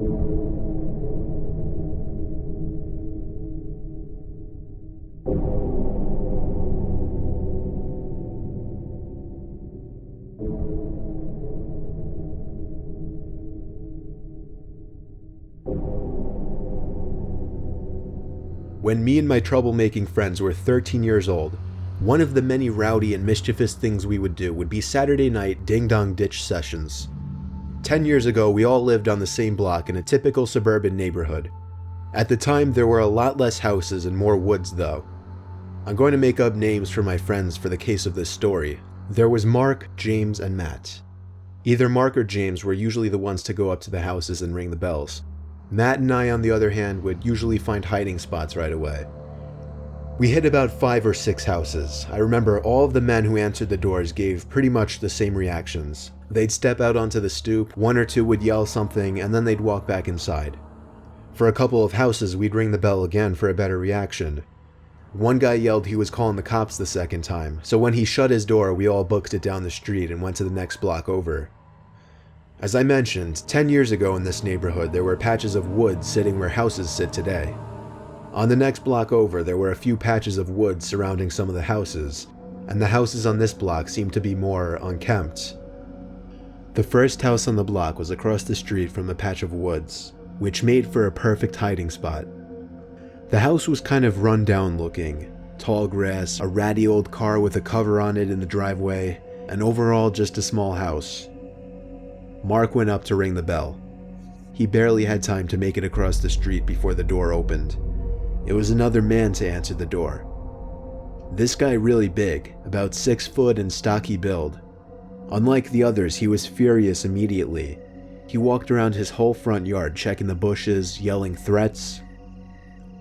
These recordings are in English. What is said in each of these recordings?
When me and my troublemaking friends were 13 years old, one of the many rowdy and mischievous things we would do would be Saturday night ding-dong ditch sessions. 10 years ago, we all lived on the same block in a typical suburban neighborhood. At the time, there were a lot less houses and more woods though. I'm going to make up names for my friends for the case of this story. There was Mark, James, and Matt. Either Mark or James were usually the ones to go up to the houses and ring the bells. Matt and I, on the other hand, would usually find hiding spots right away. We hit about 5 or 6 houses. I remember all of the men who answered the doors gave pretty much the same reactions. They'd step out onto the stoop, one or two would yell something, and then they'd walk back inside. For a couple of houses, we'd ring the bell again for a better reaction. One guy yelled he was calling the cops the second time, so when he shut his door, we all booked it down the street and went to the next block over. As I mentioned, 10 years ago in this neighborhood, there were patches of wood sitting where houses sit today. On the next block over, there were a few patches of wood surrounding some of the houses, and the houses on this block seemed to be more unkempt. The first house on the block was across the street from a patch of woods, which made for a perfect hiding spot. The house was kind of run down looking, tall grass, a ratty old car with a cover on it in the driveway, and overall just a small house. Mark went up to ring the bell. He barely had time to make it across the street before the door opened. It was another man to answer the door. This guy really big, about 6 foot and stocky build. Unlike the others, he was furious immediately. He walked around his whole front yard checking the bushes, yelling threats.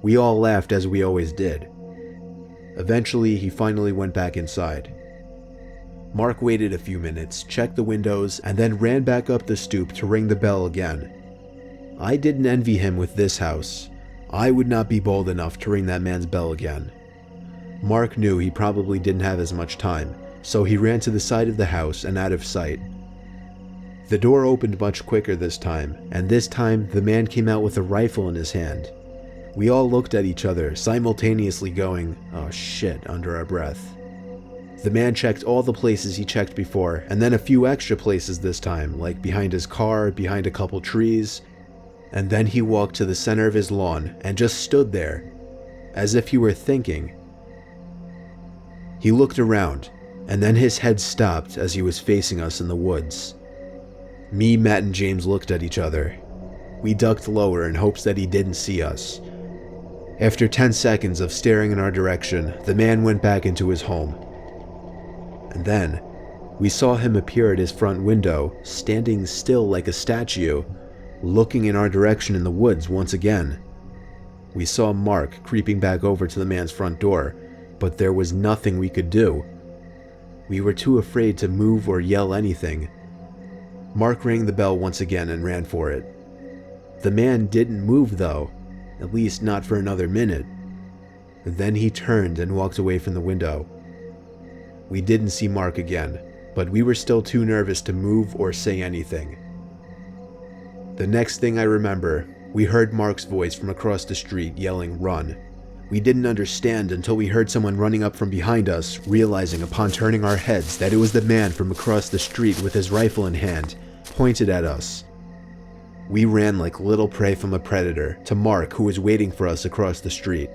We all laughed as we always did. Eventually, he finally went back inside. Mark waited a few minutes, checked the windows, and then ran back up the stoop to ring the bell again. I didn't envy him with this house. I would not be bold enough to ring that man's bell again. Mark knew he probably didn't have as much time, so he ran to the side of the house and out of sight. The door opened much quicker this time, and this time the man came out with a rifle in his hand. We all looked at each other, simultaneously going, "Oh shit," under our breath. The man checked all the places he checked before, and then a few extra places this time, like behind his car, behind a couple trees, and then he walked to the center of his lawn and just stood there, as if he were thinking. He looked around, and then his head stopped as he was facing us in the woods. Me, Matt, and James looked at each other. We ducked lower in hopes that he didn't see us. After 10 seconds of staring in our direction, the man went back into his home. And then, we saw him appear at his front window, standing still like a statue, looking in our direction in the woods once again. We saw Mark creeping back over to the man's front door, but there was nothing we could do. We were too afraid to move or yell anything. Mark rang the bell once again and ran for it. The man didn't move though, at least not for another minute. Then he turned and walked away from the window. We didn't see Mark again, but we were still too nervous to move or say anything. The next thing I remember, we heard Mark's voice from across the street yelling, "Run." We didn't understand until we heard someone running up from behind us, realizing upon turning our heads that it was the man from across the street with his rifle in hand, pointed at us. We ran like little prey from a predator to Mark, who was waiting for us across the street.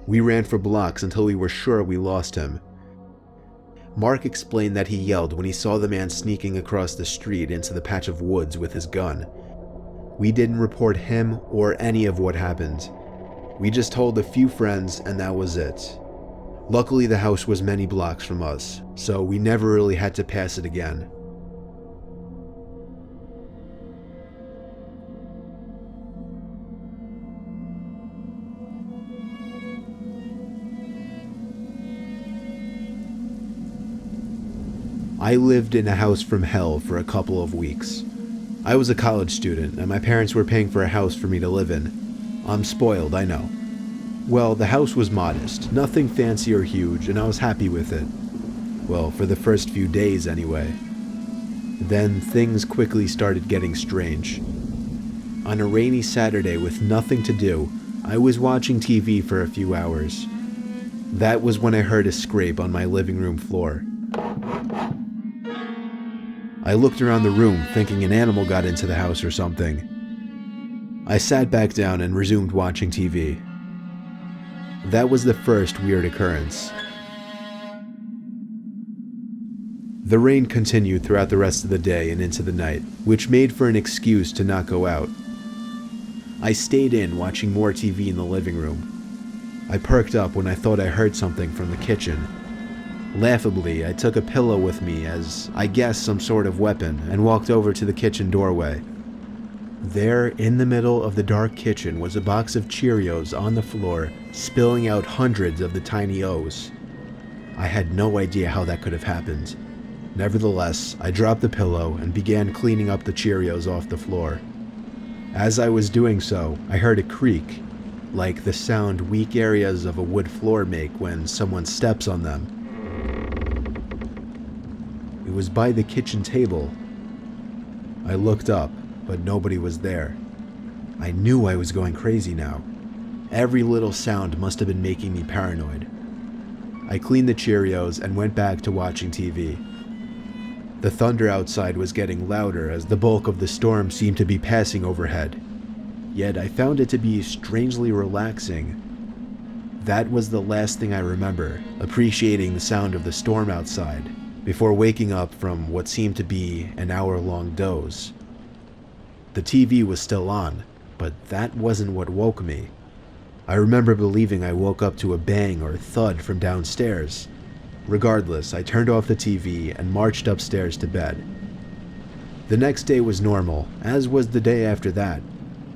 We ran for blocks until we were sure we lost him. Mark explained that he yelled when he saw the man sneaking across the street into the patch of woods with his gun. We didn't report him or any of what happened. We just told a few friends and that was it. Luckily the house was many blocks from us, so we never really had to pass it again. I lived in a house from hell for a couple of weeks. I was a college student, and my parents were paying for a house for me to live in. I'm spoiled, I know. Well, the house was modest, nothing fancy or huge, and I was happy with it. Well, for the first few days anyway. Then things quickly started getting strange. On a rainy Saturday with nothing to do, I was watching TV for a few hours. That was when I heard a scrape on my living room floor. I looked around the room thinking an animal got into the house or something. I sat back down and resumed watching TV. That was the first weird occurrence. The rain continued throughout the rest of the day and into the night, which made for an excuse to not go out. I stayed in watching more TV in the living room. I perked up when I thought I heard something from the kitchen. Laughably, I took a pillow with me as, I guess, some sort of weapon and walked over to the kitchen doorway. There, in the middle of the dark kitchen, was a box of Cheerios on the floor, spilling out hundreds of the tiny O's. I had no idea how that could have happened. Nevertheless, I dropped the pillow and began cleaning up the Cheerios off the floor. As I was doing so, I heard a creak, like the sound weak areas of a wood floor make when someone steps on them. It was by the kitchen table. I looked up, but nobody was there. I knew I was going crazy now. Every little sound must have been making me paranoid. I cleaned the Cheerios and went back to watching TV. The thunder outside was getting louder as the bulk of the storm seemed to be passing overhead. Yet I found it to be strangely relaxing. That was the last thing I remember, appreciating the sound of the storm outside, before waking up from what seemed to be an hour-long doze. The TV was still on, but that wasn't what woke me. I remember believing I woke up to a bang or thud from downstairs. Regardless, I turned off the TV and marched upstairs to bed. The next day was normal, as was the day after that.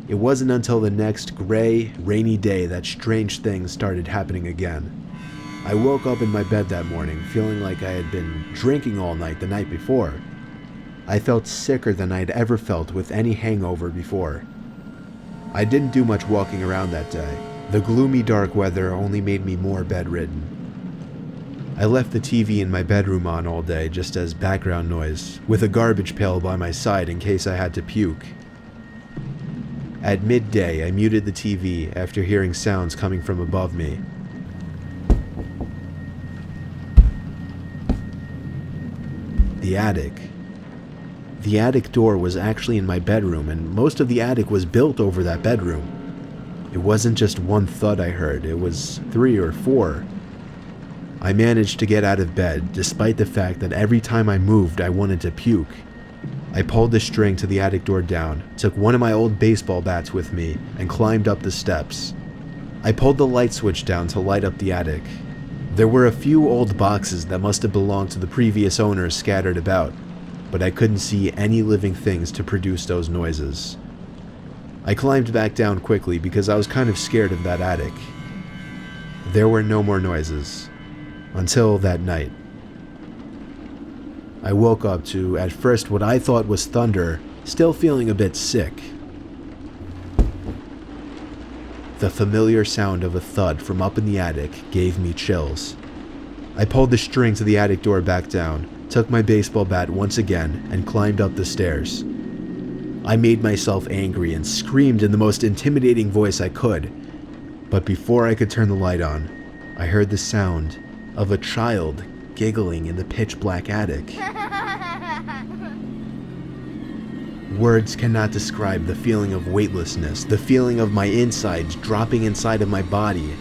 It wasn't until the next gray, rainy day that strange things started happening again. I woke up in my bed that morning feeling like I had been drinking all night the night before. I felt sicker than I'd ever felt with any hangover before. I didn't do much walking around that day. The gloomy dark weather only made me more bedridden. I left the TV in my bedroom on all day just as background noise, with a garbage pail by my side in case I had to puke. At midday, I muted the TV after hearing sounds coming from above me. The attic. The attic door was actually in my bedroom, and most of the attic was built over that bedroom. It wasn't just one thud I heard, it was 3 or 4. I managed to get out of bed, despite the fact that every time I moved I wanted to puke. I pulled the string to the attic door down, took one of my old baseball bats with me, and climbed up the steps. I pulled the light switch down to light up the attic. There were a few old boxes that must have belonged to the previous owners scattered about, but I couldn't see any living things to produce those noises. I climbed back down quickly because I was kind of scared of that attic. There were no more noises. Until that night. I woke up to, at first, what I thought was thunder, still feeling a bit sick. The familiar sound of a thud from up in the attic gave me chills. I pulled the string to the attic door back down, took my baseball bat once again, and climbed up the stairs. I made myself angry and screamed in the most intimidating voice I could, but before I could turn the light on, I heard the sound of a child giggling in the pitch-black attic. Words cannot describe the feeling of weightlessness, the feeling of my insides dropping inside of my body,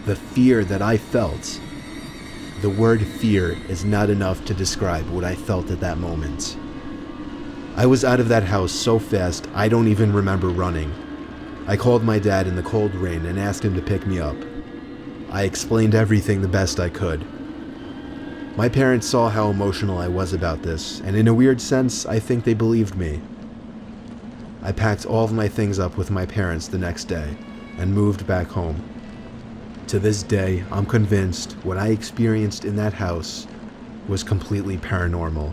the fear that I felt. The word fear is not enough to describe what I felt at that moment. I was out of that house so fast I don't even remember running. I called my dad in the cold rain and asked him to pick me up. I explained everything the best I could. My parents saw how emotional I was about this, and in a weird sense, I think they believed me. I packed all of my things up with my parents the next day, and moved back home. To this day, I'm convinced what I experienced in that house was completely paranormal.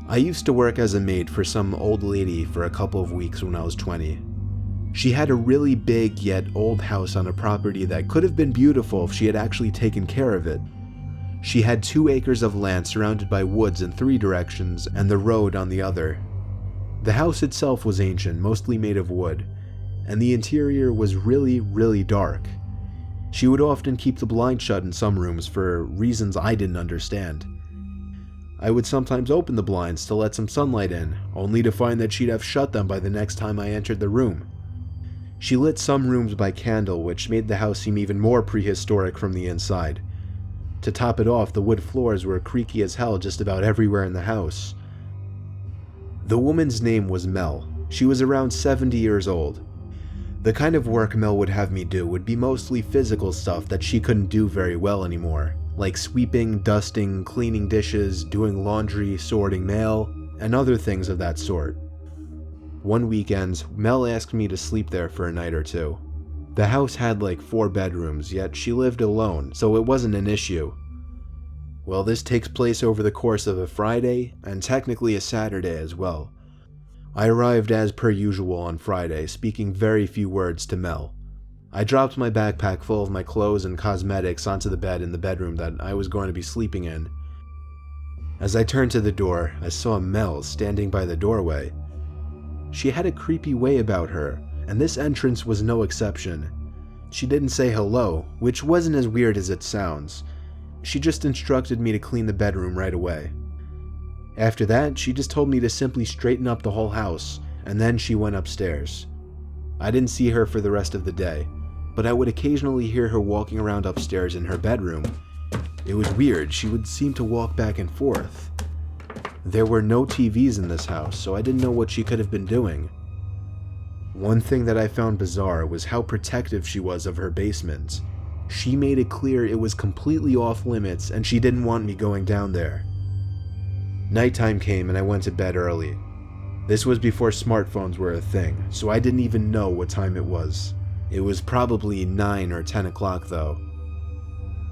I used to work as a maid for some old lady for a couple of weeks when I was 20. She had a really big yet old house on a property that could have been beautiful if she had actually taken care of it. She had 2 acres of land surrounded by woods in 3 directions and the road on the other. The house itself was ancient, mostly made of wood, and the interior was really dark. She would often keep the blinds shut in some rooms for reasons I didn't understand. I would sometimes open the blinds to let some sunlight in, only to find that she'd have shut them by the next time I entered the room. She lit some rooms by candle, which made the house seem even more prehistoric from the inside. To top it off, the wood floors were creaky as hell just about everywhere in the house. The woman's name was Mel. She was around 70 years old. The kind of work Mel would have me do would be mostly physical stuff that she couldn't do very well anymore, like sweeping, dusting, cleaning dishes, doing laundry, sorting mail, and other things of that sort. One weekend, Mel asked me to sleep there for a night or 2. The house had like 4 bedrooms, yet she lived alone, so it wasn't an issue. Well, this takes place over the course of a Friday, and technically a Saturday as well. I arrived as per usual on Friday, speaking very few words to Mel. I dropped my backpack full of my clothes and cosmetics onto the bed in the bedroom that I was going to be sleeping in. As I turned to the door, I saw Mel standing by the doorway. She had a creepy way about her, and this entrance was no exception. She didn't say hello, which wasn't as weird as it sounds. She just instructed me to clean the bedroom right away. After that, she just told me to simply straighten up the whole house, and then she went upstairs. I didn't see her for the rest of the day, but I would occasionally hear her walking around upstairs in her bedroom. It was weird, she would seem to walk back and forth. There were no TVs in this house, so I didn't know what she could have been doing. One thing that I found bizarre was how protective she was of her basement. She made it clear it was completely off limits and she didn't want me going down there. Nighttime came and I went to bed early. This was before smartphones were a thing, so I didn't even know what time it was. It was probably 9 or 10 o'clock though.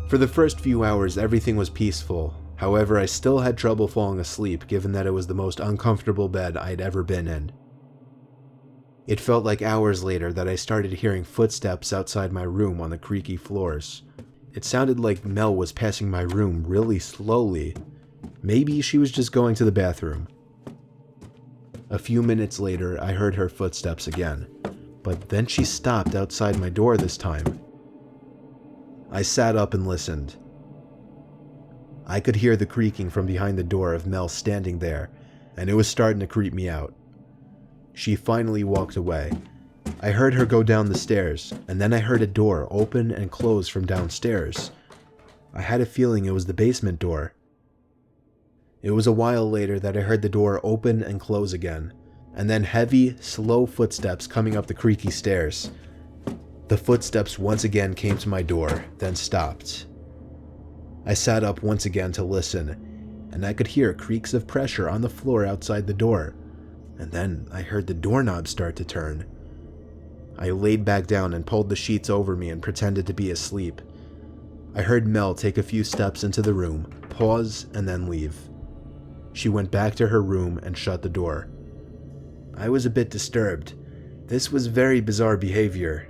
For the first few hours, everything was peaceful. However, I still had trouble falling asleep given that it was the most uncomfortable bed I'd ever been in. It felt like hours later that I started hearing footsteps outside my room on the creaky floors. It sounded like Mel was passing my room really slowly. Maybe she was just going to the bathroom. A few minutes later, I heard her footsteps again, but then she stopped outside my door this time. I sat up and listened. I could hear the creaking from behind the door of Mel standing there, and it was starting to creep me out. She finally walked away. I heard her go down the stairs, and then I heard a door open and close from downstairs. I had a feeling it was the basement door. It was a while later that I heard the door open and close again, and then heavy, slow footsteps coming up the creaky stairs. The footsteps once again came to my door, then stopped. I sat up once again to listen, and I could hear creaks of pressure on the floor outside the door, and then I heard the doorknob start to turn. I laid back down and pulled the sheets over me and pretended to be asleep. I heard Mel take a few steps into the room, pause, and then leave. She went back to her room and shut the door. I was a bit disturbed. This was very bizarre behavior.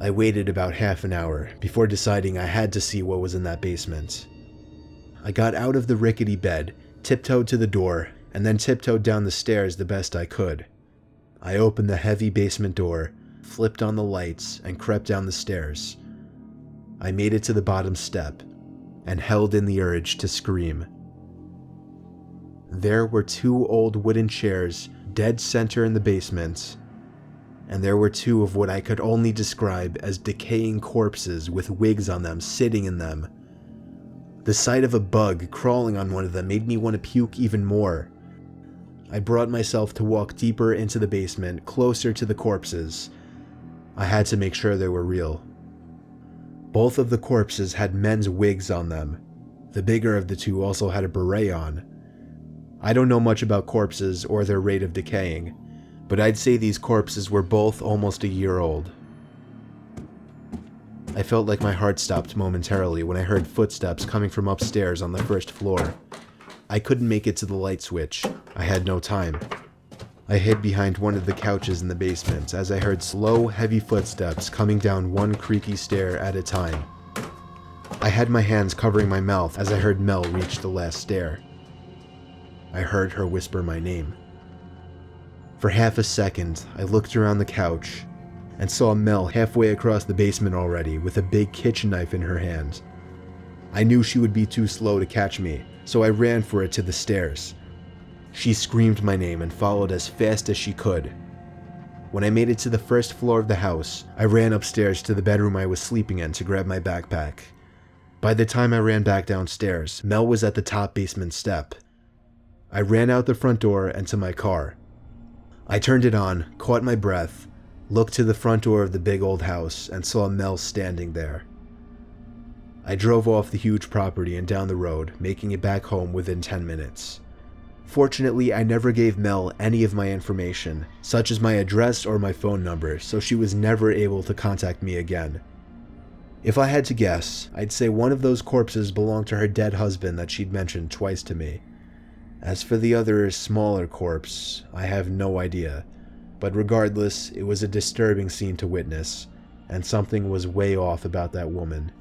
I waited about half an hour before deciding I had to see what was in that basement. I got out of the rickety bed, tiptoed to the door, and then tiptoed down the stairs the best I could. I opened the heavy basement door, flipped on the lights, and crept down the stairs. I made it to the bottom step, and held in the urge to scream. There were 2 old wooden chairs, dead center in the basement, and there were 2 of what I could only describe as decaying corpses with wigs on them sitting in them. The sight of a bug crawling on one of them made me want to puke even more. I brought myself to walk deeper into the basement, closer to the corpses. I had to make sure they were real. Both of the corpses had men's wigs on them. The bigger of the 2 also had a beret on. I don't know much about corpses or their rate of decaying, but I'd say these corpses were both almost a year old. I felt like my heart stopped momentarily when I heard footsteps coming from upstairs on the first floor. I couldn't make it to the light switch. I had no time. I hid behind one of the couches in the basement as I heard slow, heavy footsteps coming down one creaky stair at a time. I had my hands covering my mouth as I heard Mel reach the last stair. I heard her whisper my name. For half a second, I looked around the couch and saw Mel halfway across the basement already with a big kitchen knife in her hand. I knew she would be too slow to catch me, so I ran for it to the stairs. She screamed my name and followed as fast as she could. When I made it to the first floor of the house, I ran upstairs to the bedroom I was sleeping in to grab my backpack. By the time I ran back downstairs, Mel was at the top basement step. I ran out the front door and to my car. I turned it on, caught my breath, looked to the front door of the big old house, and saw Mel standing there. I drove off the huge property and down the road, making it back home within 10 minutes. Fortunately, I never gave Mel any of my information, such as my address or my phone number, so she was never able to contact me again. If I had to guess, I'd say one of those corpses belonged to her dead husband that she'd mentioned twice to me. As for the other, smaller corpse, I have no idea, but regardless, it was a disturbing scene to witness, and something was way off about that woman.